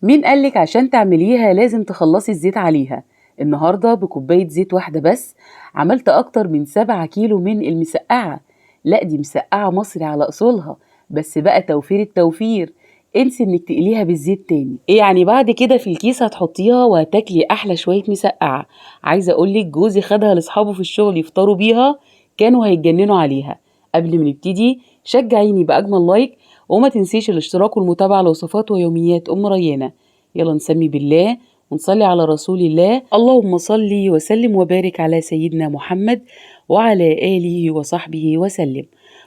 مين قالك عشان تعمليها لازم تخلصي الزيت عليها؟ النهاردة بكوباية زيت واحدة بس عملت أكتر من 7 كيلو من المسقعة. لا دي مسقعة مصري على أصولها، بس بقى توفير التوفير. انسي انك تقليها بالزيت تاني. ايه يعني بعد كده في الكيس هتحطيها وهتاكلي احلى شوية مسقعة. عايزة اقولك جوزي خدها لاصحابه في الشغل يفطروا بيها، كانوا هيتجننوا عليها. قبل ما نبتدي شجعيني بأجمل لايك، وما تنسيش الاشتراك والمتابعة لوصفات ويوميات أم ريانة. يلا نسمي بالله ونصلي على رسول الله. اللهم صل وسلم وبارك على سيدنا محمد وعلى آله وصحبه وسلم.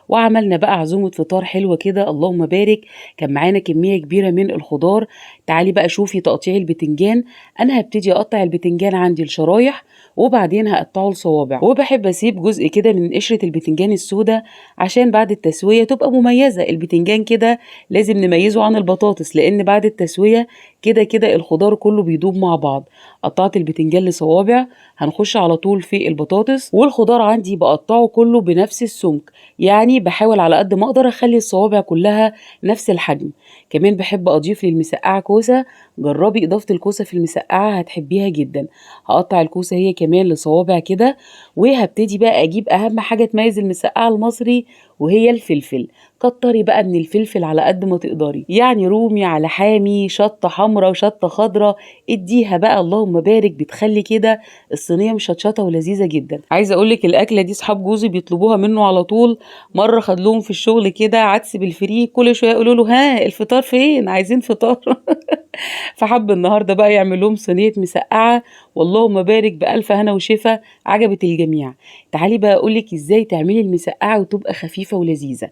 وعملنا بقى عزومة فطار حلوة كده، اللهم بارك. كان معانا كمية كبيرة من الخضار. تعالي بقى شوفي تقطيع البتنجان. أنا هبتدي أقطع البتنجان عندي لشرايح، وبعدين هقطعه لصوابع، وبحب أسيب جزء كده من قشرة البتنجان السوداء عشان بعد التسوية تبقى مميزة. البتنجان كده لازم نميزه عن البطاطس، لأن بعد التسوية كده كده الخضار كله بيدوب مع بعض. قطعت البتنجان لصوابع، هنخش على طول في البطاطس. والخضار عندي بقطعه كله بنفس السمك، يعني بحاول على قد ما اقدر اخلي الصوابع كلها نفس الحجم. كمان بحب اضيف للمسقعه كوسه. جربي اضافه الكوسه في المسقعه هتحبيها جدا. هقطع الكوسه هي كمان لصوابع كده، وهبتدي بقى اجيب اهم حاجه تميز المسقعه المصري، وهي الفلفل. كتري بقى من الفلفل على قد ما تقدري، يعني رومي على حامي، شطه حمراء وشطه خضراء. اديها بقى اللهم بارك، بتخلي كده الصينيه مشطشطه ولذيذه جدا. عايزه اقولك الاكله دي صحاب جوزي بيطلبوها منه على طول. مره خد لهم في الشغل كده عدس بالفريك، كل شويه يقولوا له ها الفطار فين، عايزين فطار. فحب النهارده بقى يعمل لهم صينيه مسقعه، واللهم بارك بالف هنا وشفا. عجبت الجميع. تعالي بقى اقولك ازاي تعملي المسقعه وتبقى خفيفه ولذيذه.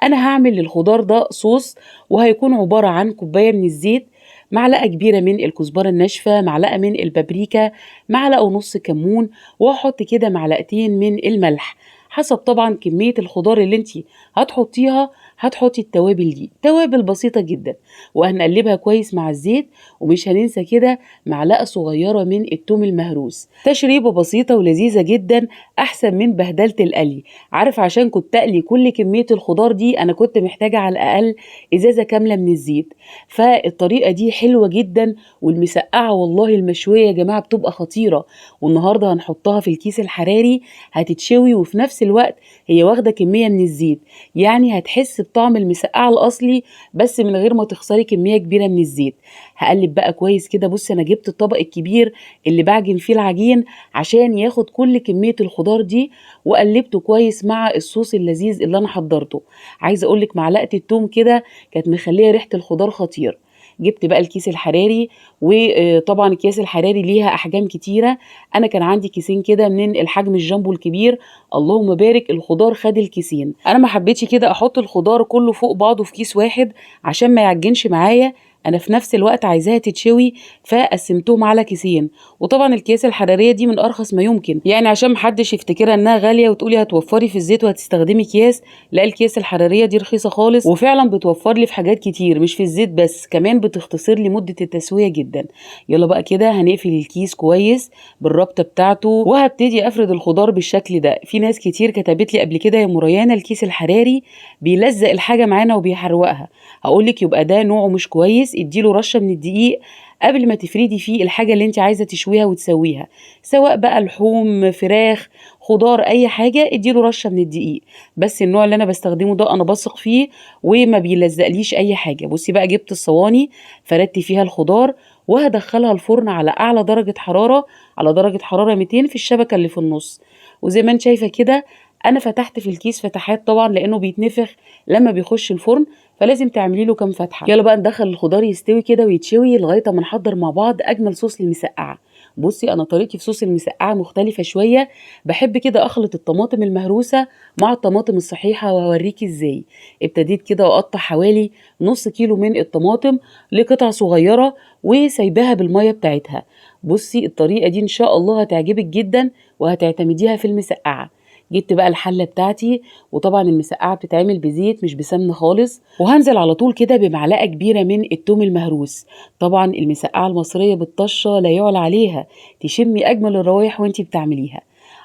انا هعمل للخضار ده صوص، وهيكون عباره عن كوبايه من الزيت، معلقه كبيره من الكزبره الناشفه، معلقه من البابريكا، معلقه ونص كمون، وهحط كده معلقتين من الملح. حسب طبعا كميه الخضار اللي انت هتحطيها هتحطي التوابل دي، توابل بسيطه جدا، وهنقلبها كويس مع الزيت. ومش هننسى كده معلقه صغيره من التوم المهروس. تشريبه بسيطه ولذيذه جدا، احسن من بهدله القلي. عارف عشان كنت اقلي كل كميه الخضار دي انا كنت محتاجه على الاقل ازازه كامله من الزيت. فالطريقه دي حلوه جدا. والمسقعه والله المشويه يا جماعه بتبقى خطيره. والنهارده هنحطها في الكيس الحراري، هتتشوي وفي نفس الوقت هي واخده كميه من الزيت، يعني هتحس بطعم المسقعه الاصلي بس من غير ما تخسري كميه كبيره من الزيت. هقلب بقى كويس كده. بصي انا جبت الطبق الكبير اللي بعجن فيه العجين عشان ياخد كل كميه الخضار دي، وقلبته كويس مع الصوص اللذيذ اللي انا حضرته. عايزه اقولك معلقه التوم كده كانت مخليه ريحه الخضار خطير. جبت بقى الكيس الحراري، وطبعا الكيس الحراري ليها احجام كتيره. انا كان عندي كيسين كده من الحجم الجامبو الكبير. اللهم بارك الخضار خد الكيسين. انا ما حبيتش كده احط الخضار كله فوق بعضه في كيس واحد عشان ما يعجنش معايا، انا في نفس الوقت عايزاها تتشوي، فقسمتهم على كيسين. وطبعا الكياس الحراريه دي من ارخص ما يمكن، يعني عشان محدش يفتكرها انها غاليه وتقولي هتوفري في الزيت وهتستخدمي اكياس. لا الكياس الحراريه دي رخيصه خالص، وفعلا بتوفر لي في حاجات كتير، مش في الزيت بس، كمان بتختصر لي مده التسويه جدا. يلا بقى كده هنقفل الكيس كويس بالربطه بتاعته، وهبتدي افرد الخضار بالشكل ده. في ناس كتير كتبت لي قبل كده يا مريانه الكيس الحراري بيلزق الحاجه معانا وبيحروقها. هقولك يبقى ده نوعه مش كويس. اديله رشه من الدقيق قبل ما تفردي فيه الحاجه اللي انت عايزه تشويها وتسويها، سواء بقى لحوم، فراخ، خضار، اي حاجه، اديله رشه من الدقيق. بس النوع اللي انا بستخدمه ده انا بثق فيه وما بيلزقليش اي حاجه. بصي بقى جبت الصواني، فردت فيها الخضار، وهدخلها الفرن على اعلى درجه حراره، على درجه حراره 200 في الشبكه اللي في النص. وزي ما انت شايفه كده انا فتحت في الكيس فتحات طبعا لانه بيتنفخ لما بيخش الفرن، فلازم تعملي له كام فتحه. يلا بقى ندخل الخضار يستوي كده ويتشوي لغايه ما نحضر مع بعض اجمل صوص للمسقعه. بصي انا طريقتي في صوص المسقعه مختلفه شويه. بحب كده اخلط الطماطم المهروسه مع الطماطم الصحيحه، وهوريكي ازاي. ابتديت كده واقطع حوالي نص كيلو من الطماطم لقطع صغيره، وسايباها بالميه بتاعتها. بصي الطريقه دي ان شاء الله هتعجبك جدا وهتعتمديها في المسقعه. جبت بقى الحله بتاعتي، وطبعا المسقعه بتتعمل بزيت مش بسمن خالص، وهنزل على طول كده بمعلقه كبيره من التوم المهروس. طبعا المسقعه المصريه بالطشه لا يعلى عليها، تشمي اجمل الروايح وانتي بتعمليها.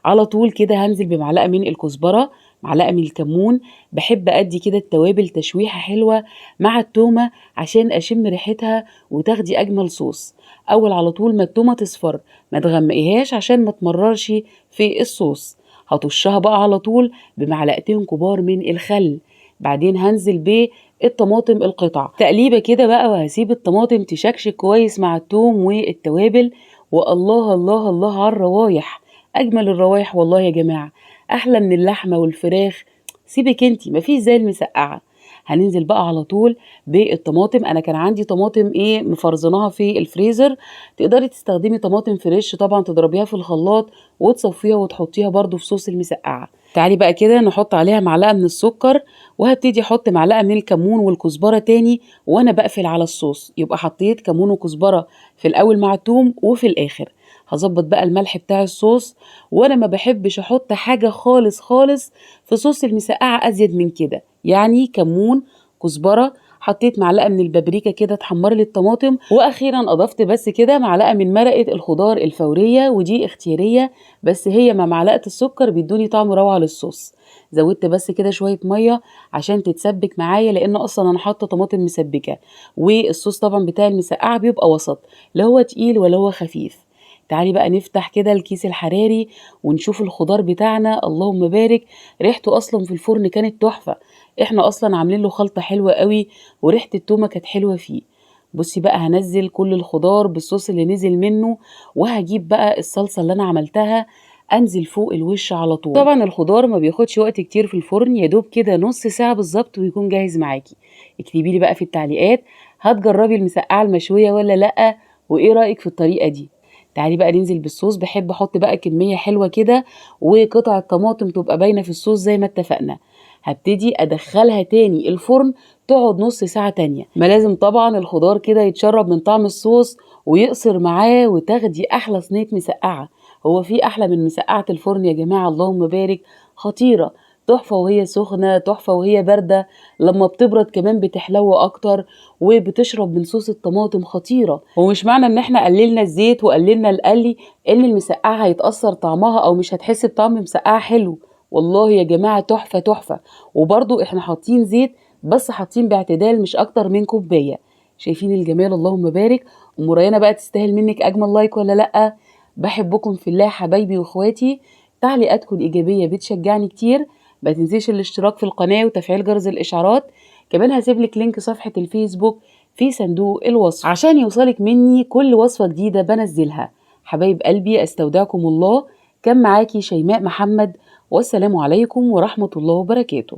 على طول كده هنزل بمعلقه من الكزبره، معلقة من الكمون. بحب أدي كده التوابل تشويحة حلوة مع التومة عشان أشم ريحتها وتاخدي أجمل صوص. أول على طول ما التومة تصفر ما تغمقيهاش عشان ما تمررش في الصوص. هطشها بقى على طول بمعلقتين كبار من الخل. بعدين هنزل بالطماطم القطع تقليبة كده بقى، وهسيب الطماطم تشكشك كويس مع التوم والتوابل. والله الله الله على الروايح، أجمل الروايح والله يا جماعة، أحلى من اللحمة والفراخ. سيبك انتي، مفيش زي المسقعة. هننزل بقى على طول بالطماطم. انا كان عندي طماطم مفرزناها في الفريزر، تقدري تستخدمي طماطم فريش طبعا، تضربيها في الخلاط وتصفيها وتحطيها برضو في صوص المسقعة. تعالي بقى كده نحط عليها معلقة من السكر، وهبتدي احط معلقة من الكمون والكزبرة تاني وانا بقفل على الصوص. يبقى حطيت كمون وكزبرة في الاول مع التوم وفي الاخر. هظبط بقى الملح بتاع الصوص، وانا ما بحبش احط حاجة خالص خالص في صوص المسقعة ازيد من كده، يعني كمون، كزبرة، حطيت معلقة من البابريكا كده تحمر لي الطماطم، واخيرا اضفت بس كده معلقة من مرقة الخضار الفورية، ودي اختيارية بس هي مع معلقة السكر بيدوني طعم روعة للصوص. زودت بس كده شوية مية عشان تتسبك معايا، لان اصلا انا حاطة طماطم مسبكة، والصوص طبعا بتاع المسقعة بيبقى وسط، لا هو تقيل ولا هو خفيف. تعالي بقى نفتح كده الكيس الحراري ونشوف الخضار بتاعنا. اللهم بارك، ريحته اصلا في الفرن كانت تحفة. احنا اصلا عاملين له خلطة حلوة قوي، وريحة التومة كانت حلوة فيه. بصي بقى، هنزل كل الخضار بالصوص اللي نزل منه، وهجيب بقى الصلصة اللي انا عملتها انزل فوق الوش على طول. طبعا الخضار ما بياخدش وقت كتير في الفرن، يا دوب كده نص ساعة بالظبط ويكون جاهز معاكي. اكتبي لي بقى في التعليقات، هتجربي المسقعة المشوية ولا لأ، وايه رأيك في الطريقة دي. تعالي بقى ننزل بالصوص. بحب احط بقى كمية حلوة كده، وقطع الطماطم تبقى باينة في الصوص زي ما اتفقنا. هبتدي ادخلها تاني الفرن تقعد نص ساعة تانية. ما لازم طبعا الخضار كده يتشرب من طعم الصوص ويقصر معاه، وتاخدي احلى صينية مسقعة. هو في احلى من مسقعة الفرن يا جماعة؟ اللهم بارك، خطيرة، تحفة وهي سخنة، تحفة وهي باردة، لما بتبرد كمان بتحلو اكتر، وبتشرب من صوص الطماطم، خطيرة. ومش معنى ان احنا قللنا الزيت وقللنا القلي ان المسقعة هيتأثر طعمها او مش هتحس بطعم مسقعة حلو. والله يا جماعة تحفة تحفة. وبرضو احنا حاطين زيت بس حاطين باعتدال، مش اكتر من كوباية. شايفين الجمال؟ اللهم بارك. ام ريانة بقى تستاهل منك اجمل لايك ولا لأ؟ بحبكم في الله حبايبي واخواتي. تعليقاتكم الإيجابية بتشجعني كتير. ما تنسيش الاشتراك في القناة وتفعيل جرس الإشعارات. كمان هسيبلك لينك صفحة الفيسبوك في صندوق الوصف عشان يوصلك مني كل وصفة جديدة بنزلها. حبايب قلبي، أستودعكم الله. كان معاكي شيماء محمد، والسلام عليكم ورحمة الله وبركاته.